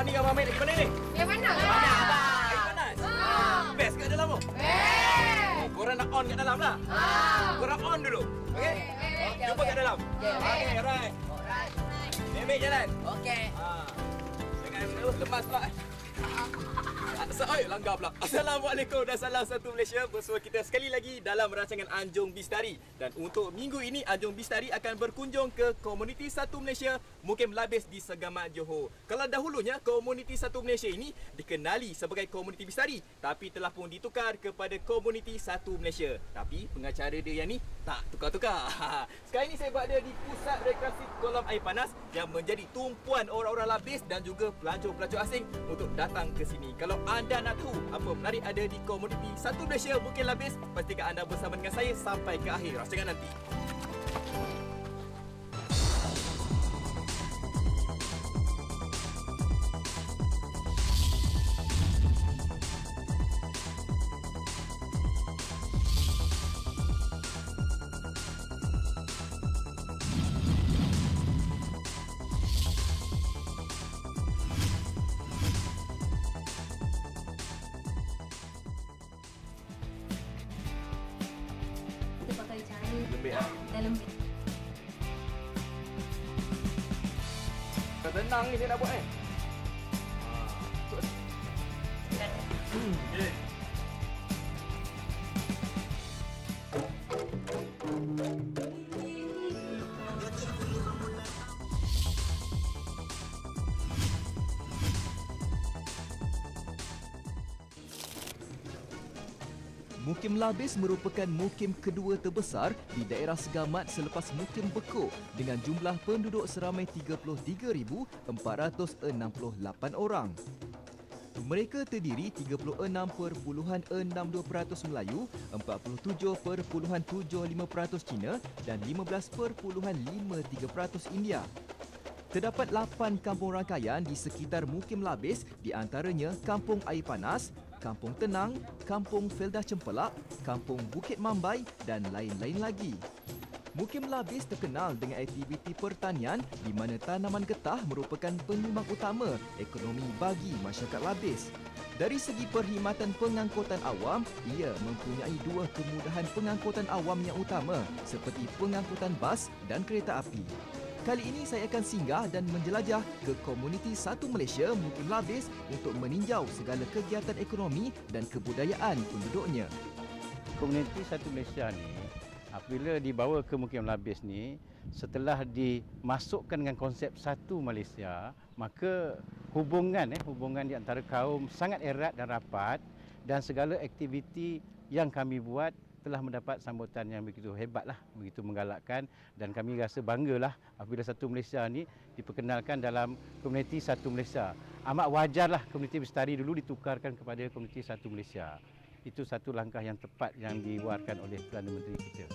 Ni dengan Mamit lagi mana ni? Yang mana? Air panas. Best kat dalam tu? Oh, korang nak on kat dalam lah? Korang on dulu. Okey? Jumpa kat dalam. Okey, right. Mamit jalan. Okey. Jangan lemas pula. Langgar pula. Assalamualaikum dan salam satu Malaysia. Bersua kita sekali lagi dalam rancangan Anjung Bistari. Dan untuk minggu ini, Anjung Bistari akan berkunjung ke Komuniti Satu Malaysia Mukim Labis di Segamat, Johor. Kalau dahulunya, Komuniti Satu Malaysia ini dikenali sebagai Komuniti Bistari, tapi telah pun ditukar kepada Komuniti Satu Malaysia. Tapi pengacara dia yang ni tak tukar-tukar. Sekarang ini saya berada di Pusat Rekreasi Kolam Air Panas yang menjadi tumpuan orang-orang labis dan juga pelancong-pelancong asing untuk datang ke sini. Kalau anda nak tahu apa menarik ada di Komuniti Satu Malaysia Mukim Labis, pastikan anda bersama dengan saya sampai ke akhir rancangan nanti. Lembik lah. Dah lembik. Tenang ni saya nak buat ni. Okay. Mukim Labis merupakan mukim kedua terbesar di daerah Segamat selepas Mukim Bekok dengan jumlah penduduk seramai 33,468 orang. Mereka terdiri 36.62% Melayu, 47.75% Cina dan 15.53% India. Terdapat 8 kampung rangkaian di sekitar Mukim Labis, di antaranya Kampung Air Panas, Kampung Tenang, Kampung Feldah Cempelak, Kampung Bukit Mambai dan lain-lain lagi. Mukim Labis terkenal dengan aktiviti pertanian di mana tanaman getah merupakan penyumbang utama ekonomi bagi masyarakat Labis. Dari segi perkhidmatan pengangkutan awam, ia mempunyai dua kemudahan pengangkutan awam yang utama seperti pengangkutan bas dan kereta api. Kali ini saya akan singgah dan menjelajah ke Komuniti Satu Malaysia Mukim Labis untuk meninjau segala kegiatan ekonomi dan kebudayaan penduduknya. Komuniti Satu Malaysia ni apabila dibawa ke Mukim Labis ni, setelah dimasukkan dengan konsep Satu Malaysia, maka hubungan di antara kaum sangat erat dan rapat dan segala aktiviti yang kami buat telah mendapat sambutan yang begitu hebatlah, begitu menggalakkan dan kami rasa banggalah apabila Satu Malaysia ni diperkenalkan dalam Komuniti Satu Malaysia. Amat wajarlah Komuniti Bistari dulu ditukarkan kepada Komuniti Satu Malaysia. Itu satu langkah yang tepat yang dikeluarkan oleh Perdana Menteri kita.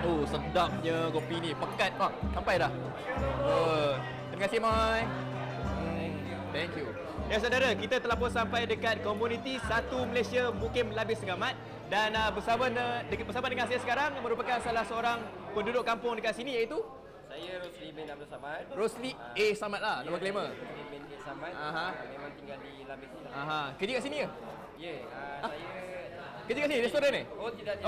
Oh, sedapnya kopi ni. Pekat. Sampai dah. Terima kasih, Mai. Thank you. Ya, saudara, kita telah pun sampai dekat Komuniti Satu Malaysia Mukim Labis Segamat. Dan bersama dengan saya sekarang merupakan salah seorang penduduk kampung dekat sini, iaitu Saya Rosli bin Abdul Samad. Rosli A. Samad lah, nama glamour. Rosli bin A. Samad. Memang tinggal di Labis ni. Kerja kat sini ke? Ya, saya kerja kat sini, restoran ni? Oh, tidak.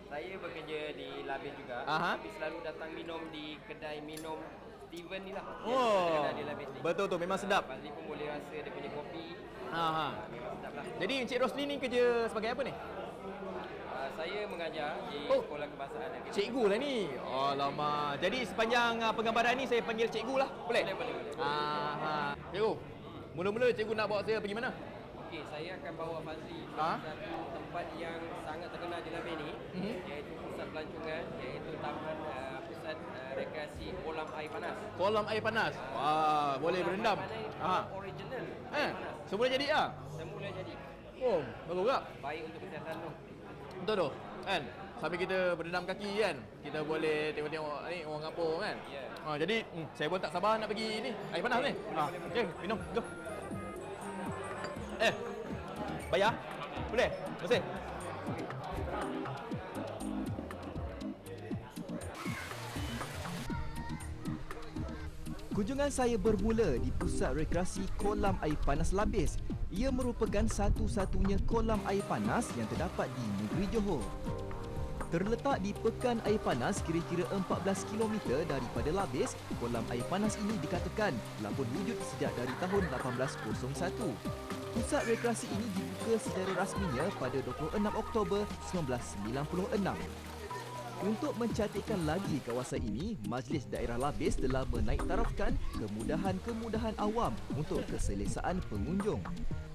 Saya bekerja di Labis juga. Tapi selalu datang minum di kedai minum Steven ni lah. Kedai di Labis ni. Betul tu, memang sedap. Pasti pun boleh rasa dia punya kopi. Memang sedap lah. Jadi Encik Rosli ni kerja sebagai apa ni? Saya mengajar di Sekolah Kebahasaan Negeri. Cikgu lah ni. Alamak. Jadi sepanjang penggambaran ni saya panggil cikgu lah. Boleh? Boleh. Cikgu, mula-mula cikgu nak bawa saya pergi mana? Okey, saya akan bawa Fazli ke satu tempat yang sangat terkenal di Labis ni, iaitu pusat pelancongan, iaitu taman pusat rekreasi Kolam Air Panas. Kolam Air Panas. Wah, boleh berendam. Original. Semula jadi ah? Semula jadi. Oh, bagus juga. Baik untuk kesihatan tu. Betul tu. Kan? Sambil kita berendam kaki kan, kita boleh tengok-tengok ni orang kampung kan. Jadi saya pun tak sabar nak pergi ni air panas ni. Okey, minum. Jom. Bayar? Boleh? Terima kasih. Kunjungan saya bermula di pusat rekreasi kolam air panas Labis. Ia merupakan satu-satunya kolam air panas yang terdapat di negeri Johor. Terletak di pekan air panas kira-kira 14 km daripada Labis, kolam air panas ini dikatakan telah berwujud sejak dari tahun 1801. Pusat rekreasi ini dibuka secara rasminya pada 26 Oktober 1996. Untuk mencantikkan lagi kawasan ini, Majlis Daerah Labis telah menaiktarafkan kemudahan-kemudahan awam untuk keselesaan pengunjung.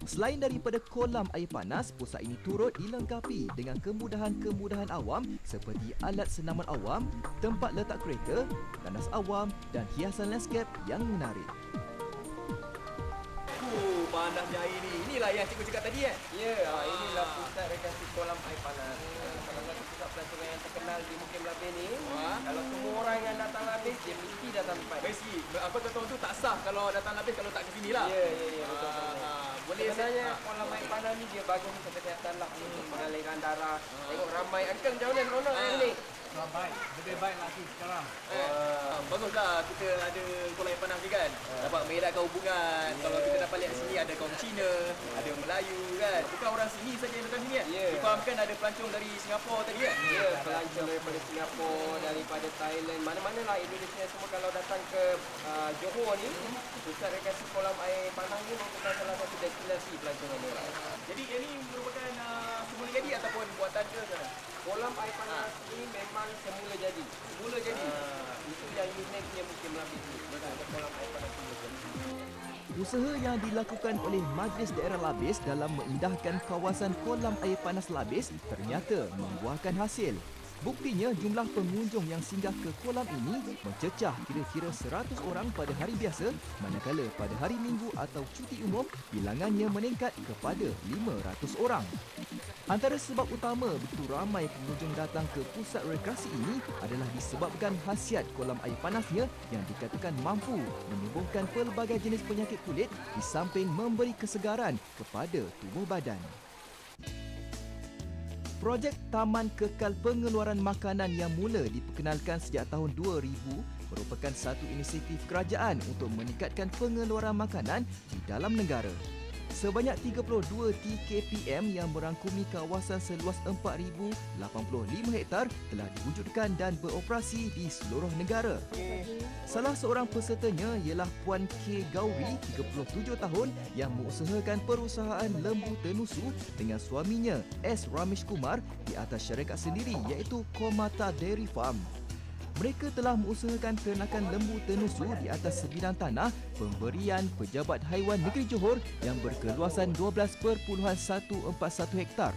Selain daripada kolam air panas, pusat ini turut dilengkapi dengan kemudahan-kemudahan awam seperti alat senaman awam, tempat letak kereta, tandas awam dan hiasan landscape yang menarik. Panasnya air ni. Inilah yang cikgu cakap tadi Ya, inilah pusat rekreasi kolam air panas. Salah satu pusat pelancongan yang terkenal di Mukim Labis ni. Kalau semua orang yang datang Labis, dia mesti datang tempat. Mesti. Apa kata tu tak sah kalau datang Labis kalau tak ke sini lah. Ya, betul. Boleh sebenarnya kolam air panas ni dia bagus untuk kesihatan lah, untuk pengaliran darah. Tengok ramai uncle macam mana seronok hari ni. Baik, lebih baik lagi sekarang. Baguslah kita ada kolam air panas ni kan. Dapat mengeratkan hubungan. Kalau kita dapat lihat sini ada kaum Cina, ada Melayu kan. Bukan orang sini saja yang datang sini kan. Difahamkan ada pelancong dari Singapura tadi kan. Ya, pelancong daripada Singapura, daripada Thailand, mana-mana lah Indonesia semua kalau datang ke Johor ni, pusat rekreasi kolam air panas ni merupakan salah satu destinasi pelancongan ni. Jadi ini merupakan semula jadi ataupun buatan ke kan? Kolam air panas ni memang semula jadi. Itu yang uniknya Mukim Labis ni. Kolam air panas semula jadi. Usaha yang dilakukan oleh Majlis Daerah Labis dalam mengindahkan kawasan kolam air panas Labis ternyata membuahkan hasil. Buktinya jumlah pengunjung yang singgah ke kolam ini mencecah kira-kira 100 orang pada hari biasa, manakala pada hari Minggu atau cuti umum bilangannya meningkat kepada 500 orang. Antara sebab utama begitu ramai pengunjung datang ke pusat rekreasi ini adalah disebabkan khasiat kolam air panasnya yang dikatakan mampu menyembuhkan pelbagai jenis penyakit kulit di samping memberi kesegaran kepada tubuh badan. Projek Taman Kekal Pengeluaran Makanan yang mula diperkenalkan sejak tahun 2000 merupakan satu inisiatif kerajaan untuk meningkatkan pengeluaran makanan di dalam negara. Sebanyak 32 TKPM yang merangkumi kawasan seluas 4,085 hektar telah diwujudkan dan beroperasi di seluruh negara. Salah seorang pesertanya ialah Puan K. Gauri, 37 tahun yang mengusahakan perusahaan lembu tenusu dengan suaminya S. Ramesh Kumar di atas syarikat sendiri iaitu Komata Dairy Farm. Mereka telah mengusahakan ternakan lembu tenusu di atas sebidang tanah pemberian Pejabat Haiwan Negeri Johor yang berkeluasan 12.141 hektar.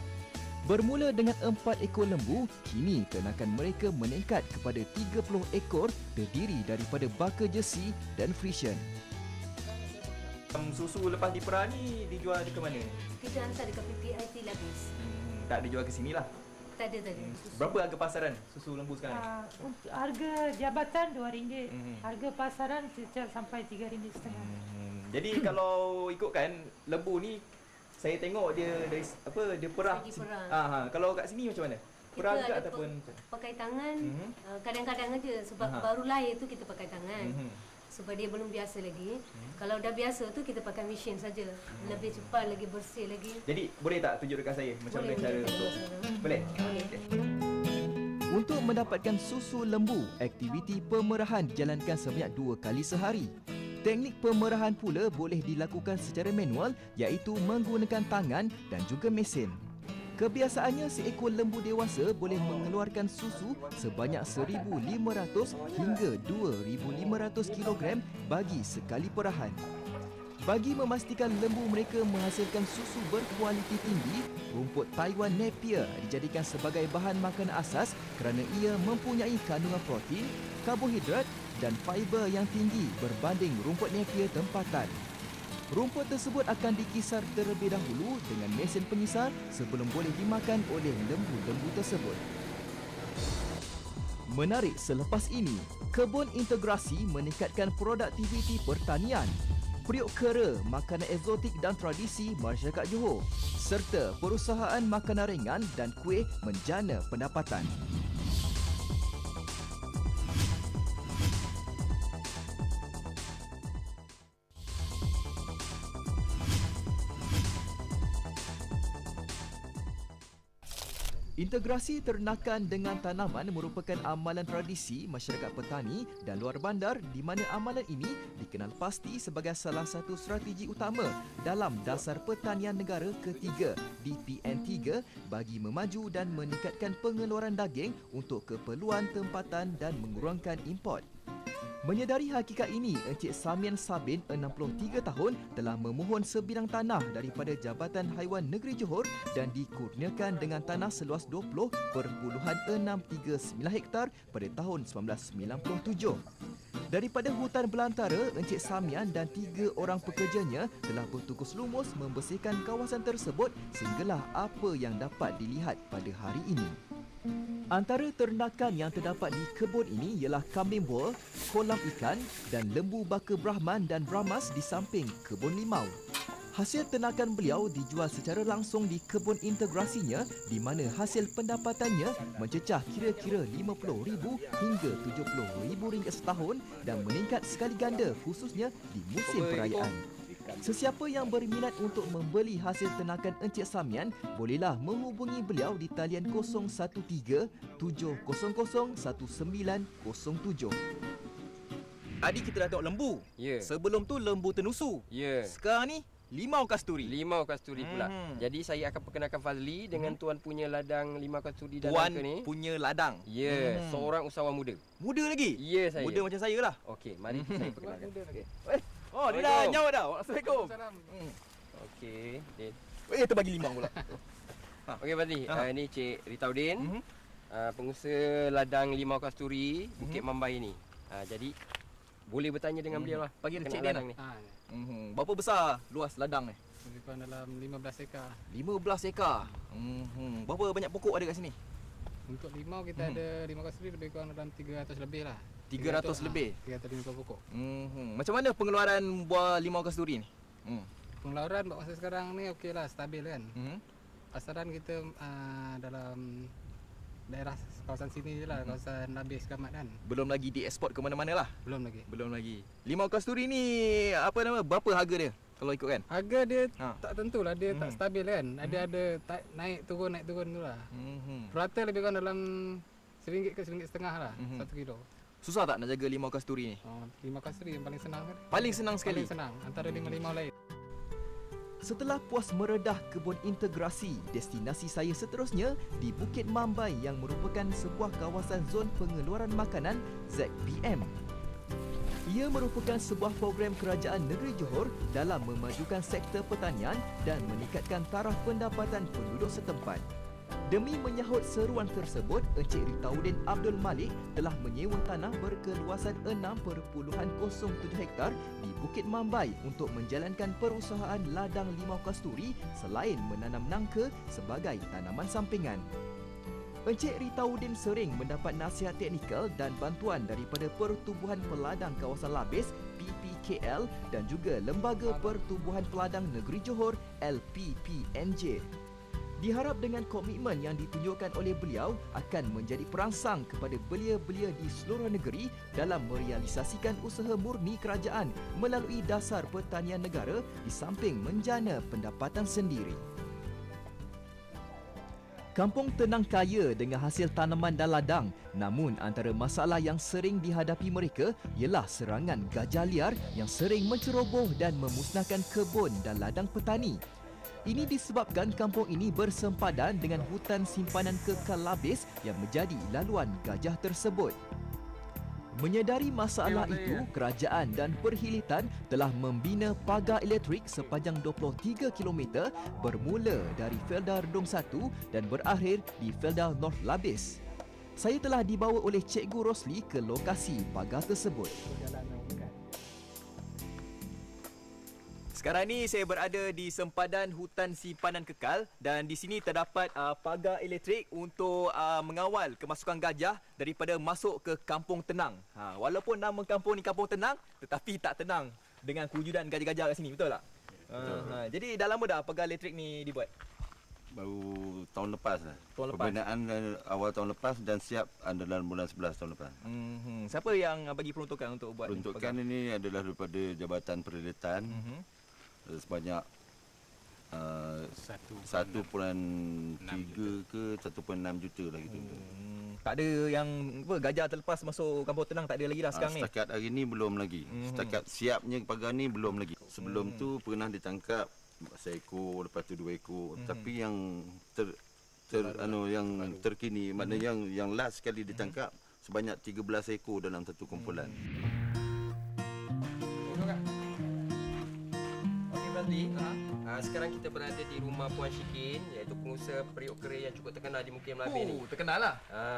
Bermula dengan 4 ekor lembu, kini ternakan mereka meningkat kepada 30 ekor terdiri daripada baka Jersey dan Friesian. Susu lepas diperah ni dijual ke mana? Kita hantar dekat PPIT Labis. Tak dijual ke sini lah. Tak ada. Berapa harga pasaran susu lembu sekarang? Harga jabatan RM2. Harga pasaran sampai RM3.5. Jadi kalau ikutkan lembu ni saya tengok dia dari dia perah. Kalau kat sini macam mana? Perah juga ataupun pakai tangan. Kadang-kadang aja sebab baru lahir tu kita pakai tangan. Sebab dia belum biasa lagi. Kalau dah biasa tu kita pakai mesin saja. Lebih cepat lagi, bersih lagi. Jadi boleh tak tunjuk dekat saya macam mana cara untuk? Boleh? Boleh. Untuk mendapatkan susu lembu, aktiviti pemerahan dijalankan sebanyak 2 kali sehari. Teknik pemerahan pula boleh dilakukan secara manual iaitu menggunakan tangan dan juga mesin. Kebiasaannya seekor lembu dewasa boleh mengeluarkan susu sebanyak 1,500 hingga 2,500 kg bagi sekali perahan. Bagi memastikan lembu mereka menghasilkan susu berkualiti tinggi, rumput Taiwan Napier dijadikan sebagai bahan makanan asas kerana ia mempunyai kandungan protein, karbohidrat dan fiber yang tinggi berbanding rumput Napier tempatan. Rumput tersebut akan dikisar terlebih dahulu dengan mesin pengisar sebelum boleh dimakan oleh lembu-lembu tersebut. Menarik selepas ini, kebun integrasi meningkatkan produktiviti pertanian. periuk kera, makanan eksotik dan tradisi masyarakat Johor, serta perusahaan makanan ringan dan kuih menjana pendapatan. Integrasi ternakan dengan tanaman merupakan amalan tradisi masyarakat petani dan luar bandar di mana amalan ini dikenal pasti sebagai salah satu strategi utama dalam Dasar Pertanian Negara ketiga DPN3 bagi memaju dan meningkatkan pengeluaran daging untuk keperluan tempatan dan mengurangkan import. Menyedari hakikat ini, Encik Samian Sabin, 63 tahun, telah memohon sebidang tanah daripada Jabatan Haiwan Negeri Johor dan dikurniakan dengan tanah seluas 20.639 hektar pada tahun 1997. Daripada hutan belantara, Encik Samian dan 3 orang pekerjanya telah bertukus lumus membersihkan kawasan tersebut sehinggalah apa yang dapat dilihat pada hari ini. Antara ternakan yang terdapat di kebun ini ialah kambing bol, kolam ikan dan lembu baka Brahman dan Brahmas di samping kebun limau. Hasil ternakan beliau dijual secara langsung di kebun integrasinya di mana hasil pendapatannya mencecah kira-kira RM50,000 hingga RM70,000 setahun dan meningkat sekali ganda khususnya di musim perayaan. Sesiapa yang berminat untuk membeli hasil ternakan Encik Samian, bolehlah menghubungi beliau di talian 013-700-1907. Tadi kita dah tengok lembu. Ya. Sebelum tu lembu tenusu. Ya. Sekarang ni limau kasturi. Limau kasturi pula. Jadi saya akan perkenalkan Fazli dengan tuan punya ladang limau kasturi dan Tuan nangka ni. punya ladang. Ya, seorang usahawan muda. Muda lagi? Ya, saya. Muda macam saya lah. Okey, mari saya perkenalkan. Okay. Oh, dia dah nyawa dah. Assalamualaikum. Okey, Din. Terbagi limau pula. Okey Fazli, ini Cik Ritaudin. Pengusaha ladang limau kasturi Bukit Mambai ni. Jadi boleh bertanya dengan beliau lah. Panggil Kenal Cik Din ladang lah. ni. Berapa besar luas ladang ni? Lebih kurang dalam 15 ekar. 15 ekar. Berapa banyak pokok ada kat sini? Untuk limau kita ada limau kasturi lebih kurang dalam 300 lebih lah. 300 lebih? 350 pokok. Macam mana pengeluaran buah limau kasturi ni? Pengeluaran buat masa sekarang ni okey lah, stabil kan. Pasaran kita dalam daerah kawasan sini je lah, kawasan Labis Kamat kan. Belum lagi dieksport ke mana-mana lah? Belum lagi. Belum lagi. Limau kasturi ni apa nama? Berapa harga dia kalau ikut kan? Harga dia tak tentulah, dia tak stabil kan. Ada naik turun tu lah. Rata lebih kurang dalam RM1 ke RM1.5 lah, 1 kilo. Susah tak nak jaga limau kasturi ni? Limau kasturi yang paling senang kan? Paling senang sekali? Paling senang, antara limau-limau lain. Setelah puas meredah kebun integrasi, destinasi saya seterusnya di Bukit Mambai yang merupakan sebuah kawasan zon pengeluaran makanan ZPM. Ia merupakan sebuah program kerajaan negeri Johor dalam memajukan sektor pertanian dan meningkatkan taraf pendapatan penduduk setempat. Demi menyahut seruan tersebut, Encik Ritaudin Abdul Malik telah menyewa tanah berkeluasan 6.07 hektar di Bukit Mambai untuk menjalankan perusahaan ladang limau kasturi selain menanam nangka sebagai tanaman sampingan. Encik Ritaudin sering mendapat nasihat teknikal dan bantuan daripada Pertubuhan Peladang Kawasan Labis PPKL dan juga Lembaga Pertubuhan Peladang Negeri Johor LPPNJ. Diharap dengan komitmen yang ditunjukkan oleh beliau akan menjadi perangsang kepada belia-belia di seluruh negeri dalam merealisasikan usaha murni kerajaan melalui Dasar Pertanian Negara di samping menjana pendapatan sendiri. Kampung tenang kaya dengan hasil tanaman dan ladang, namun antara masalah yang sering dihadapi mereka ialah serangan gajah liar yang sering menceroboh dan memusnahkan kebun dan ladang petani. Ini disebabkan kampung ini bersempadan dengan hutan simpanan kekal Labis yang menjadi laluan gajah tersebut. Menyedari masalah itu, kerajaan dan perkhidmatan telah membina pagar elektrik sepanjang 23 km bermula dari Felda Redung 1 dan berakhir di Felda North Labis. Saya telah dibawa oleh Cikgu Rosli ke lokasi pagar tersebut. Sekarang ni saya berada di sempadan hutan simpanan kekal dan di sini terdapat pagar elektrik untuk mengawal kemasukan gajah daripada masuk ke Kampung Tenang. Walaupun nama kampung ni Kampung Tenang tetapi tak tenang. dengan kewujudan gajah-gajah kat sini, betul tak? Jadi dah lama dah pagar elektrik ni dibuat? Baru tahun lepas lah. Tahun lepas? Pembinaan awal tahun lepas dan siap dalam bulan 11 tahun lepas. Siapa yang bagi peruntukan untuk buat peruntukan ini adalah daripada Jabatan Perkhidmatan sebanyak 1.3 ke 1.6 juta lah gitu. Tak ada yang gajah terlepas masuk Kampung Tenang, tak ada lagi dah sekarang ni? Setakat hari ni belum lagi. Setakat siapnya pagar ni belum lagi. Sebelum tu pernah ditangkap seekor, lepas tu 2 ekor. Tapi yang yang terkini, maknanya yang last sekali ditangkap sebanyak 13 ekor dalam satu kumpulan. Okey Fazli, sekarang kita berada di rumah Puan Syikin, iaitu pengusaha periuk kera yang cukup terkenal di Mukim Melabeh ni. Terkenal lah.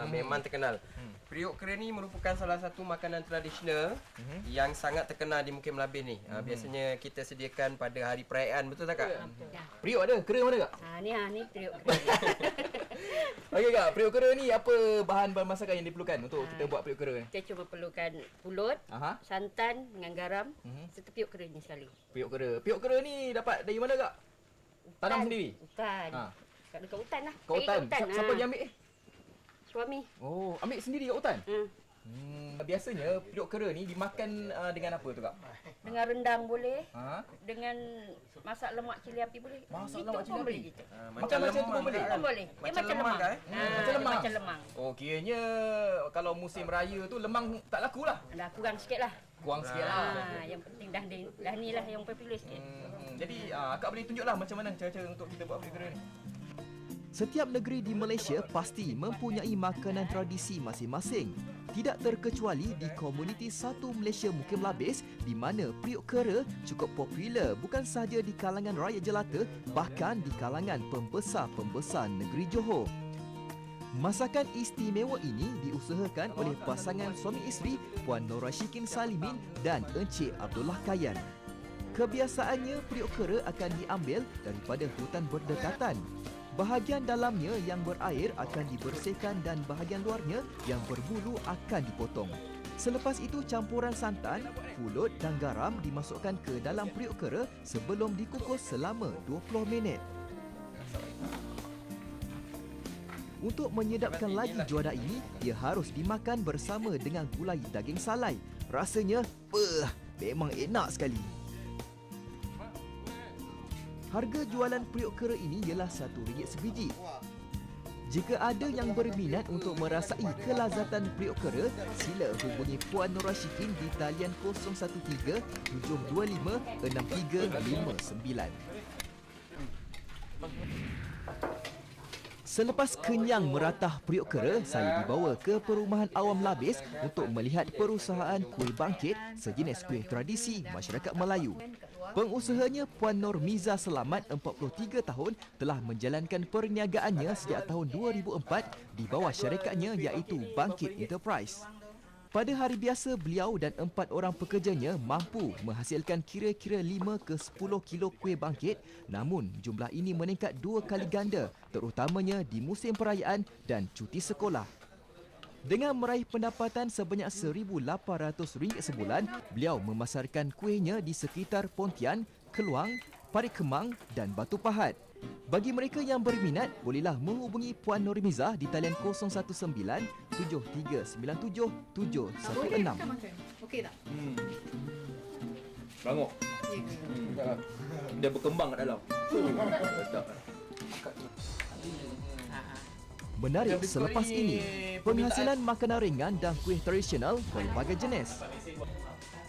Memang terkenal. Periuk kera ni merupakan salah satu makanan tradisional yang sangat terkenal di Mukim Melabeh ni. Biasanya kita sediakan pada hari perayaan, betul tak Kak? Periuk ada? Kera mana Kak? Ni periuk kera. Okey Kak, periuk kera ni apa bahan-bahan masakan yang diperlukan untuk kita buat periuk kera ni? Kita cuma perlukan pulut, santan dengan garam, serta periuk kera ni sekali. Periuk kera. Periuk kera ni dapat dari mana Kak? Tanam sendiri? Hutan. Dekat hutan lah. Kat hutan? Siapa dia ambil? Suami. Oh, ambil sendiri kat hutan? Biasanya periuk kera ni dimakan dengan apa tu Kak? Dengan rendang boleh. Dengan masak lemak cili api boleh. Masak itu lemak cili api? Macam tu pun boleh? Boleh. Dia macam lemang. Macam lemang. Oh, kiranya kalau musim raya tu lemang tak laku lah? Dah kurang sikit lah. Kurang sikit lah. Yang penting dah ni lah yang popular sikit. Jadi Kak boleh tunjuklah macam mana cara-cara untuk kita buat periuk kera ni? Setiap negeri di Malaysia pasti mempunyai makanan tradisi masing-masing. Tidak terkecuali di komuniti Satu Malaysia Mukim Labis di mana periuk kera cukup popular bukan sahaja di kalangan rakyat jelata, bahkan di kalangan pembesar-pembesar negeri Johor. Masakan istimewa ini diusahakan oleh pasangan suami isteri Puan Nora Syikin Salimin dan Encik Abdullah Kayan. Kebiasaannya periuk kera akan diambil daripada hutan berdekatan. Bahagian dalamnya yang berair akan dibersihkan dan bahagian luarnya yang berbulu akan dipotong. Selepas itu campuran santan, pulut dan garam dimasukkan ke dalam periuk kera sebelum dikukus selama 20 minit. Untuk menyedapkan lagi juadah ini, ia harus dimakan bersama dengan gulai daging salai. Rasanya, memang enak sekali. Harga jualan periuk kera ini ialah RM1 sebiji. Jika ada yang berminat untuk merasai kelazatan periuk kera, sila hubungi Puan Nora Syikin di talian 013 725 6359. Selepas kenyang meratah periuk kera, saya dibawa ke Perumahan Awam Labis untuk melihat perusahaan kuih bangkit, sejenis kuih tradisi masyarakat Melayu. Pengusahanya Puan Nur Miza Selamat, 43 tahun, telah menjalankan perniagaannya sejak tahun 2004 di bawah syarikatnya iaitu Bangkit Enterprise. Pada hari biasa, beliau dan 4 orang pekerjanya mampu menghasilkan kira-kira 5 ke 10 kilo kuih bangkit, namun jumlah ini meningkat 2 kali ganda, terutamanya di musim perayaan dan cuti sekolah. Dengan meraih pendapatan sebanyak RM1,800 sebulan, beliau memasarkan kuihnya di sekitar Pontian, Keluang, Parit Kemang dan Batu Pahat. Bagi mereka yang berminat, bolehlah menghubungi Puan Norimizah di talian 019 7397 716. Okey tak? Bangok. Dia berkembang kat dalam. Menarik selepas ini, penghasilan makanan ringan dan kuih tradisional pelbagai jenis,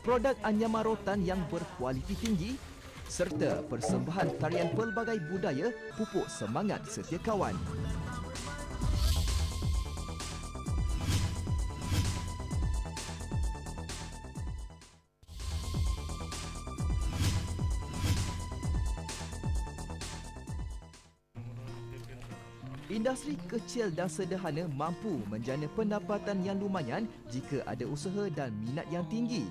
produk anyaman rotan yang berkualiti tinggi, serta persembahan tarian pelbagai budaya pupuk semangat setia kawan. Industri kecil dan sederhana mampu menjana pendapatan yang lumayan jika ada usaha dan minat yang tinggi.